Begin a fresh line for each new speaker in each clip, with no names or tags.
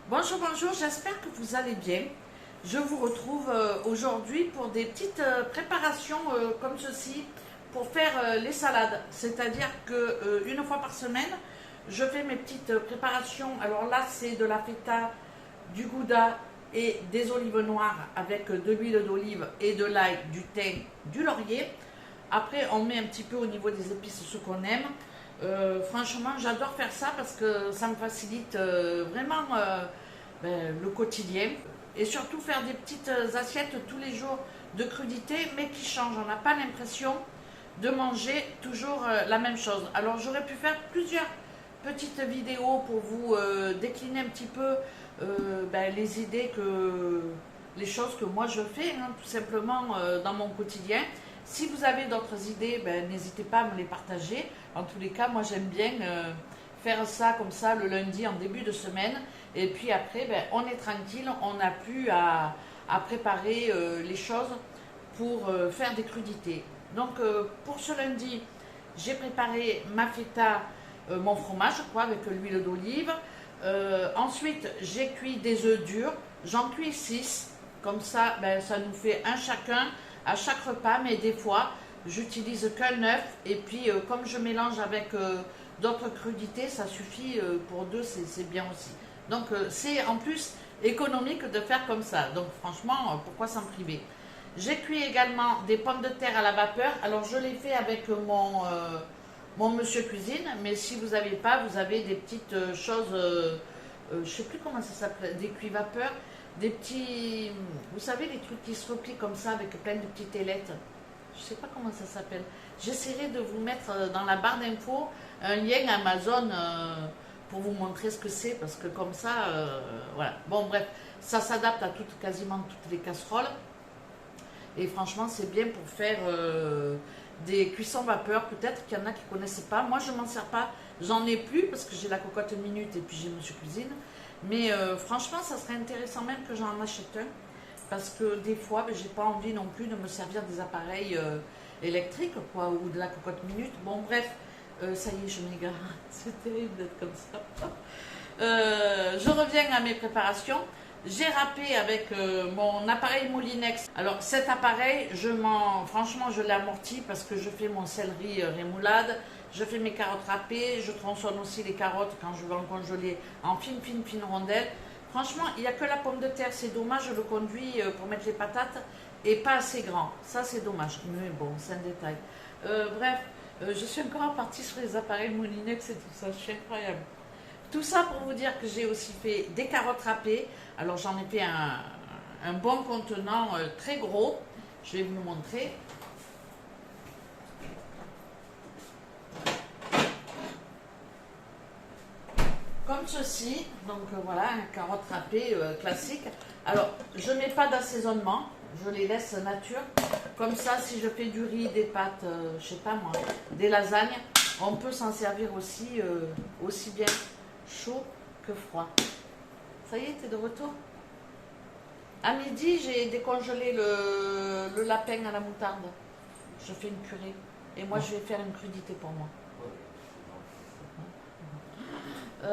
Bonjour, bonjour, j'espère que vous allez bien. Je vous retrouve aujourd'hui pour des petites préparations comme ceci pour faire les salades. C'est-à-dire que une fois par semaine, je fais mes petites préparations. Alors là, c'est de la feta, du gouda et des olives noires avec de l'huile d'olive et de l'ail, du thym, du laurier. Après, on met un petit peu au niveau des épices ce qu'on aime. Franchement, j'adore faire ça parce que ça me facilite vraiment le quotidien. Et surtout faire des petites assiettes tous les jours de crudité, mais qui changent. On n'a pas l'impression de manger toujours la même chose. Alors j'aurais pu faire plusieurs petites vidéos pour vous décliner un petit peu les idées les choses que moi je fais, hein, tout simplement dans mon quotidien. Si vous avez d'autres idées, n'hésitez pas à me les partager. En tous les cas, moi j'aime bien faire ça comme ça le lundi en début de semaine. Et puis après, on est tranquille, on n'a plus à préparer les choses pour faire des crudités. Donc pour ce lundi, j'ai préparé ma feta, mon fromage, avec l'huile d'olive. Ensuite, j'ai cuit des œufs durs. J'en cuis 6. Comme ça, ça nous fait un chacun à chaque repas, mais des fois j'utilise qu'un œuf et puis comme je mélange avec d'autres crudités, ça suffit pour deux, c'est bien aussi. Donc c'est en plus économique de faire comme ça, donc franchement pourquoi s'en priver. J'ai cuit également des pommes de terre à la vapeur. Alors je l'ai fait avec mon monsieur cuisine, mais si vous n'avez pas, vous avez des petites choses, je ne sais plus comment ça s'appelle, des cuits vapeur. Des petits, vous savez, les trucs qui se replient comme ça avec plein de petites ailettes. Je ne sais pas comment ça s'appelle. J'essaierai de vous mettre dans la barre d'infos un lien Amazon pour vous montrer ce que c'est, parce que comme ça, voilà. Bon, bref, ça s'adapte à quasiment toutes les casseroles. Et franchement, c'est bien pour faire des cuissons vapeur. Peut-être qu'il y en a qui ne connaissent pas. Moi, je ne m'en sers pas. J'en ai plus parce que j'ai la cocotte minute et puis j'ai Monsieur Cuisine. Mais franchement, ça serait intéressant même que j'en achète un. Parce que des fois, j'ai pas envie non plus de me servir des appareils électriques, ou de la cocotte minute. Bon, bref, ça y est, je m'égare. C'est terrible d'être comme ça. Je reviens à mes préparations. J'ai râpé avec mon appareil Moulinex. Alors cet appareil, franchement, je l'ai amorti parce que je fais mon céleri rémoulade. Je fais mes carottes râpées, je tronçonne aussi les carottes quand je veux en congeler en fines rondelles. Franchement, il n'y a que la pomme de terre, c'est dommage, je le conduis pour mettre les patates et pas assez grand. Ça, c'est dommage, mais bon, c'est un détail. Bref, je suis encore partie sur les appareils Moulinex et tout ça, c'est incroyable. Tout ça pour vous dire que j'ai aussi fait des carottes râpées. Alors, j'en ai fait un bon contenant très gros. Je vais vous montrer. Comme ceci, donc voilà, un carotte râpée classique. Alors, je ne mets pas d'assaisonnement, je les laisse nature. Comme ça, si je fais du riz, des pâtes, je sais pas moi, des lasagnes, on peut s'en servir aussi, aussi bien chaud que froid. Ça y est, t'es de retour? À midi, j'ai décongelé le lapin à la moutarde. Je fais une purée. Et moi, je vais faire une crudité pour moi.
Tu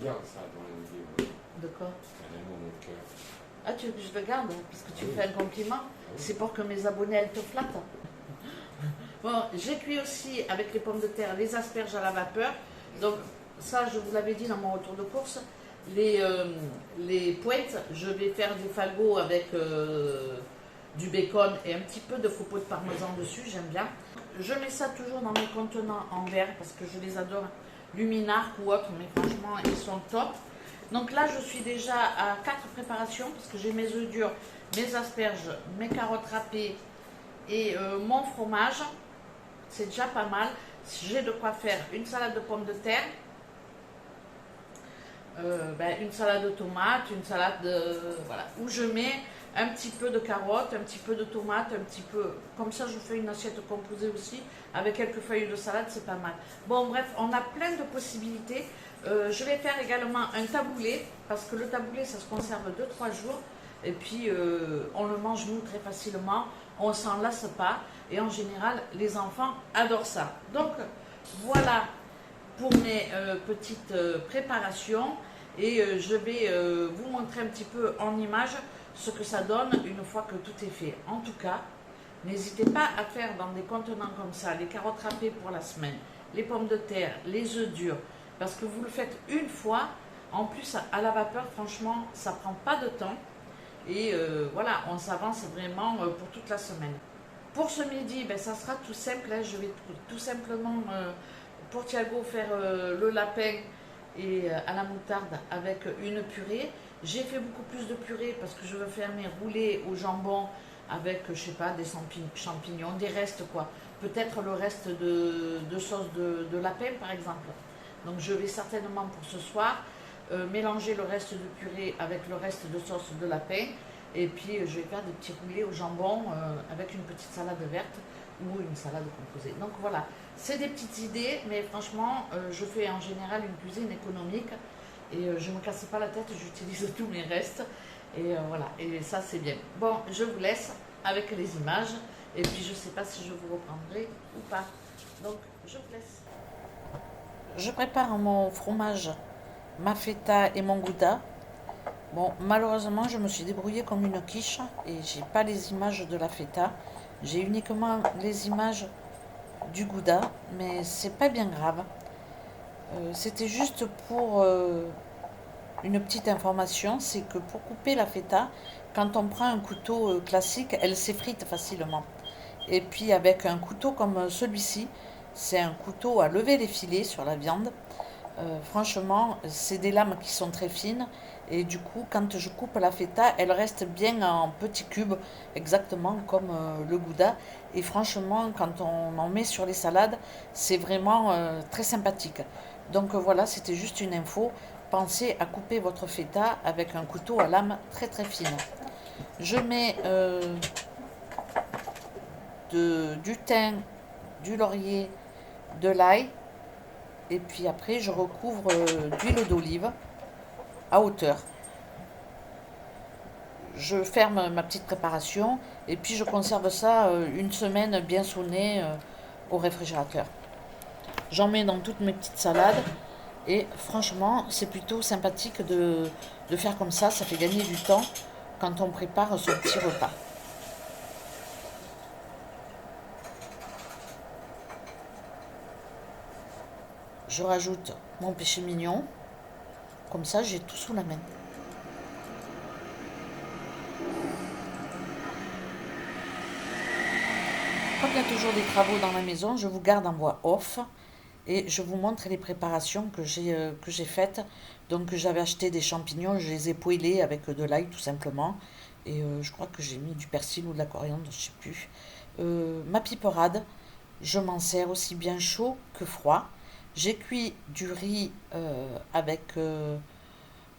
gardes ça dans la vidéo.
De quoi?
Un amour au cœur.
Ah, tu veux que je le garde parce que tu me fais un compliment? C'est pour que mes abonnés, elles te flattent. Bon, j'ai cuit aussi avec les pommes de terre les asperges à la vapeur. Donc ça, je vous l'avais dit dans mon retour de course. Les pointes, je vais faire des fagots avec du bacon et un petit peu de copeaux de parmesan dessus, j'aime bien. Je mets ça toujours dans mes contenants en verre parce que je les adore, Luminarc ou autre, mais franchement, ils sont top. Donc là, je suis déjà à 4 préparations parce que j'ai mes œufs durs, mes asperges, mes carottes râpées et mon fromage. C'est déjà pas mal. J'ai de quoi faire une salade de pommes de terre, une salade de tomates, une salade de... Voilà, où je mets un petit peu de carottes, un petit peu de tomates, un petit peu... Comme ça, je fais une assiette composée aussi, avec quelques feuilles de salade, c'est pas mal. Bon, bref, on a plein de possibilités. Je vais faire également un taboulé, parce que le taboulé, ça se conserve 2-3 jours. Et puis, on le mange, nous, très facilement. On s'en lasse pas. Et en général, les enfants adorent ça. Donc, voilà pour mes petites préparations et je vais vous montrer un petit peu en image ce que ça donne une fois que tout est fait. En tout cas, n'hésitez pas à faire dans des contenants comme ça, les carottes râpées pour la semaine, les pommes de terre, les œufs durs, parce que vous le faites une fois, en plus à la vapeur, franchement, ça prend pas de temps. Et voilà, on s'avance vraiment pour toute la semaine. Pour ce midi, ben, ça sera tout simple. Hein. Je vais tout simplement, pour Thiago, faire le lapin et à la moutarde avec une purée. J'ai fait beaucoup plus de purée parce que je veux faire mes roulés au jambon avec, je sais pas, des champignons, des restes quoi. Peut-être le reste de sauce de lapin par exemple. Donc je vais certainement pour ce soir mélanger le reste de purée avec le reste de sauce de lapin. Et puis je vais faire des petits roulés au jambon avec une petite salade verte ou une salade composée. Donc voilà, c'est des petites idées, mais franchement, je fais en général une cuisine économique et je ne me casse pas la tête, j'utilise tous mes restes. Et voilà, et ça c'est bien. Bon, je vous laisse avec les images et puis je ne sais pas si je vous reprendrai ou pas. Donc je vous laisse. Je prépare mon fromage, ma feta et mon gouda. Bon, malheureusement, je me suis débrouillée comme une quiche et j'ai pas les images de la feta. J'ai uniquement les images du gouda, mais c'est pas bien grave. C'était juste pour une petite information, c'est que pour couper la feta, quand on prend un couteau classique, elle s'effrite facilement. Et puis avec un couteau comme celui-ci, c'est un couteau à lever les filets sur la viande. Franchement, c'est des lames qui sont très fines et du coup, quand je coupe la feta, elle reste bien en petits cubes, exactement comme le gouda. Et franchement, quand on en met sur les salades, c'est vraiment très sympathique. Donc voilà, c'était juste une info. Pensez à couper votre feta avec un couteau à lame très très fine. Je mets du thym, du laurier, de l'ail. Et puis après, je recouvre d'huile d'olive à hauteur. Je ferme ma petite préparation et puis je conserve ça une semaine bien sous le nez au réfrigérateur. J'en mets dans toutes mes petites salades et franchement, c'est plutôt sympathique de faire comme ça fait gagner du temps quand on prépare son petit repas. Je rajoute mon péché mignon. Comme ça, j'ai tout sous la main. Comme il y a toujours des travaux dans la maison, je vous garde en voix off et je vous montre les préparations que j'ai faites. Donc j'avais acheté des champignons, je les ai poêlés avec de l'ail tout simplement. Et je crois que j'ai mis du persil ou de la coriandre, je ne sais plus. Ma piperade, je m'en sers aussi bien chaud que froid. J'ai cuit du riz avec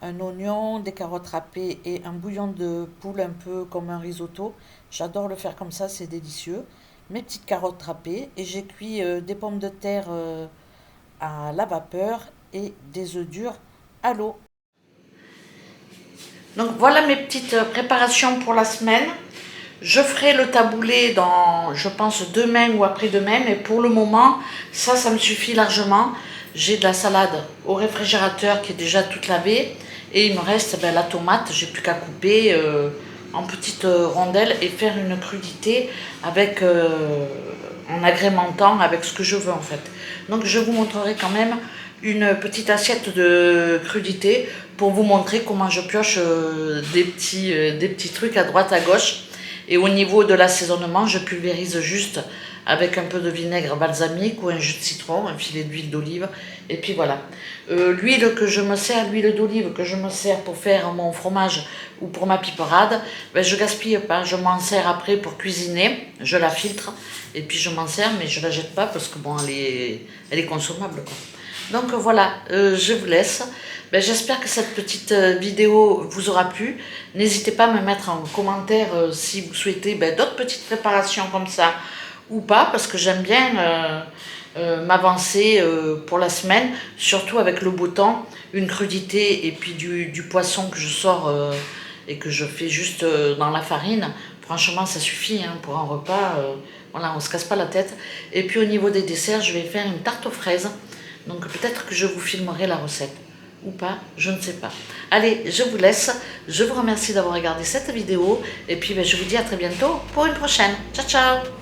un oignon, des carottes râpées et un bouillon de poule un peu comme un risotto. J'adore le faire comme ça, c'est délicieux. Mes petites carottes râpées et j'ai cuit des pommes de terre à la vapeur et des œufs durs à l'eau. Donc voilà mes petites préparations pour la semaine. Je ferai le taboulé dans, je pense, demain ou après-demain, mais pour le moment, ça me suffit largement. J'ai de la salade au réfrigérateur qui est déjà toute lavée et il me reste la tomate, j'ai plus qu'à couper en petites rondelles et faire une crudité avec, en agrémentant avec ce que je veux en fait. Donc je vous montrerai quand même une petite assiette de crudité pour vous montrer comment je pioche des petits trucs à droite à gauche. Et au niveau de l'assaisonnement, je pulvérise juste avec un peu de vinaigre balsamique ou un jus de citron, un filet d'huile d'olive. Et puis voilà. L'huile que je me sers, l'huile d'olive que je me sers pour faire mon fromage ou pour ma piperade, je gaspille pas. Je m'en sers après pour cuisiner. Je la filtre et puis je m'en sers, mais je la jette pas parce que bon, elle est consommable quoi. Donc voilà, je vous laisse. J'espère que cette petite vidéo vous aura plu. N'hésitez pas à me mettre en commentaire si vous souhaitez d'autres petites préparations comme ça ou pas, parce que j'aime bien m'avancer pour la semaine, surtout avec le beau temps, une crudité et puis du poisson que je sors et que je fais juste dans la farine. Franchement, ça suffit hein, pour un repas. Voilà, on ne se casse pas la tête. Et puis au niveau des desserts, je vais faire une tarte aux fraises. Donc peut-être que je vous filmerai la recette. Ou pas, je ne sais pas. Allez, je vous laisse. Je vous remercie d'avoir regardé cette vidéo. Et puis je vous dis à très bientôt pour une prochaine. Ciao, ciao!